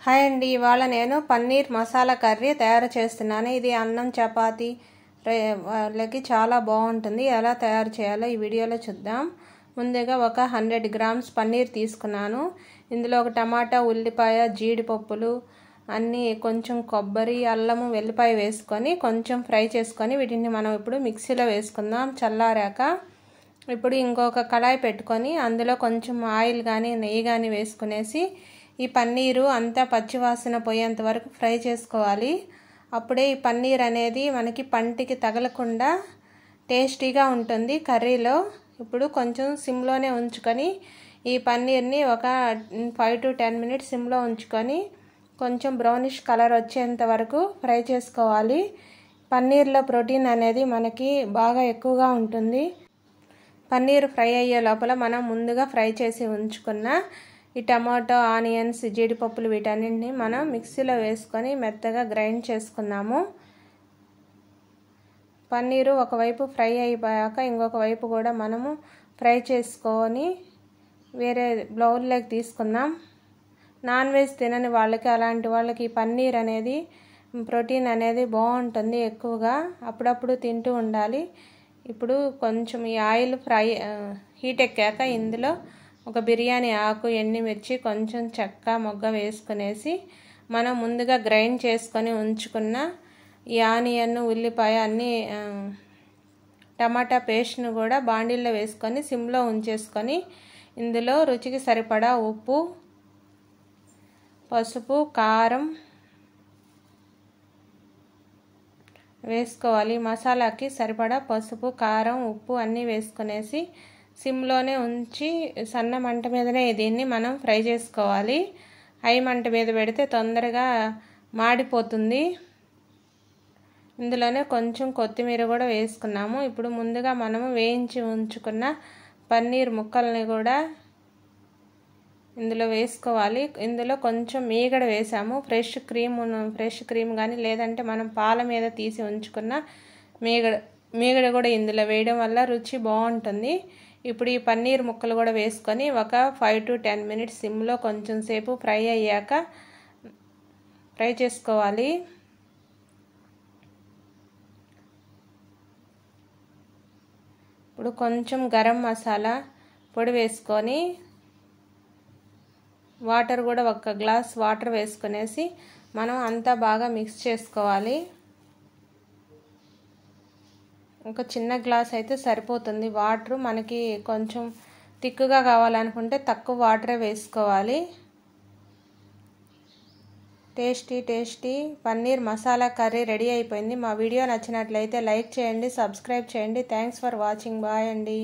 Hi అండి, ఇవాళ నేను పన్నీర్ మసాలా కర్రీ తయారు చేస్తున్నాను. ఇది అన్నం చపాతీ వాళ్ళకి చాలా బాగుంటుంది. ఎలా తయారు చేయాలో ఈ వీడియోలో చూద్దాం. ముందుగా ఒక 100 గ్రామ్స్ పన్నీర్ తీసుకున్నాను. ఇందులో ఒక టమాటా, ఉల్లిపాయ, జీడిపప్పులు అన్నీ, కొంచెం కొబ్బరి, అల్లము, వెల్లిపాయ వేసుకొని కొంచెం ఫ్రై చేసుకొని వీటిని మనం ఇప్పుడు మిక్సీలో వేసుకుందాం. చల్లారాక ఇప్పుడు ఇంకొక కళాయి పెట్టుకొని అందులో కొంచెం ఆయిల్ కానీ నెయ్యి కానీ వేసుకునేసి ఈ పన్నీరు అంతా పచ్చివాసన పోయేంత వరకు ఫ్రై చేసుకోవాలి. అప్పుడే ఈ పన్నీర్ అనేది మనకి పంటికి తగలకుండా టేస్టీగా ఉంటుంది కర్రీలో. ఇప్పుడు కొంచెం సిమ్లోనే ఉంచుకొని ఈ పన్నీర్ని ఒక 5 to 10 minutes సిమ్లో ఉంచుకొని కొంచెం బ్రౌనిష్ కలర్ వచ్చేంత వరకు ఫ్రై చేసుకోవాలి. పన్నీర్లో ప్రోటీన్ అనేది మనకి బాగా ఎక్కువగా ఉంటుంది. పన్నీర్ ఫ్రై అయ్యే లోపల మనం ముందుగా ఫ్రై చేసి ఉంచుకున్న ఈ టమాటో, ఆనియన్స్, జీడిపప్పులు వీటన్నింటినీ మనం మిక్సీలో వేసుకొని మెత్తగా గ్రైండ్ చేసుకున్నాము. పన్నీరు ఒకవైపు ఫ్రై అయిపోయాక ఇంకొక వైపు కూడా మనము ఫ్రై చేసుకొని వేరే బౌల్లోకి తీసుకుందాం. నాన్ వెజ్ తినని వాళ్ళకి, అలాంటి వాళ్ళకి పన్నీర్ అనేది ప్రోటీన్ అనేది బాగుంటుంది ఎక్కువగా. అప్పుడప్పుడు తింటూ ఉండాలి. ఇప్పుడు కొంచెం ఈ ఆయిల్ హీట్ ఎక్కాక ఇందులో ఒక బిర్యానీ ఆకు, ఎండుమిర్చి, కొంచెం చెక్క మొగ్గ వేసుకునేసి మనం ముందుగా గ్రైండ్ చేసుకొని ఉంచుకున్న ఈ ఆనియన్, ఉల్లిపాయ అన్నీ టమాటా పేస్ట్ను కూడా బాండీల్లో వేసుకొని సిమ్లో ఉంచేసుకొని ఇందులో రుచికి సరిపడా ఉప్పు, పసుపు, కారం వేసుకోవాలి. మసాలాకి సరిపడా పసుపు, కారం, ఉప్పు అన్నీ వేసుకునేసి సిమ్లోనే ఉంచి సన్న మంట మీదనే దీన్ని మనం ఫ్రై చేసుకోవాలి. హై మంట మీద పెడితే తొందరగా మాడిపోతుంది. ఇందులోనే కొంచెం కొత్తిమీర కూడా వేసుకున్నాము. ఇప్పుడు ముందుగా మనము వేయించి ఉంచుకున్న పన్నీర్ ముక్కల్ని కూడా ఇందులో వేసుకోవాలి. ఇందులో కొంచెం మీగడ వేసాము. ఫ్రెష్ క్రీమ్ కానీ లేదంటే మనం పాల మీద తీసి ఉంచుకున్న మీగడ కూడా ఇందులో వేయడం వల్ల రుచి బాగుంటుంది. ఇప్పుడు ఈ పన్నీర్ ముక్కలు కూడా వేసుకొని ఒక 5 to 10 minutes సిమ్లో కొంచెం సేపు ఫ్రై అయ్యాక ఫ్రై చేసుకోవాలి. ఇప్పుడు కొంచెం గరం మసాలా పొడి వేసుకొని వాటర్ కూడా ఒక గ్లాస్ వాటర్ వేసుకునేసి మనం అంతా బాగా మిక్స్ చేసుకోవాలి. ఒక చిన్న గ్లాస్ అయితే సరిపోతుంది వాటర్. మనకి కొంచెం థిక్గా కావాలనుకుంటే తక్కువ వాటరే వేసుకోవాలి. Tasty paneer masala curry ready అయిపోయింది. మా వీడియో నచ్చినట్లయితే లైక్ చేయండి, సబ్స్క్రైబ్ చేయండి. Thanks for watching. బాయ్ అండి.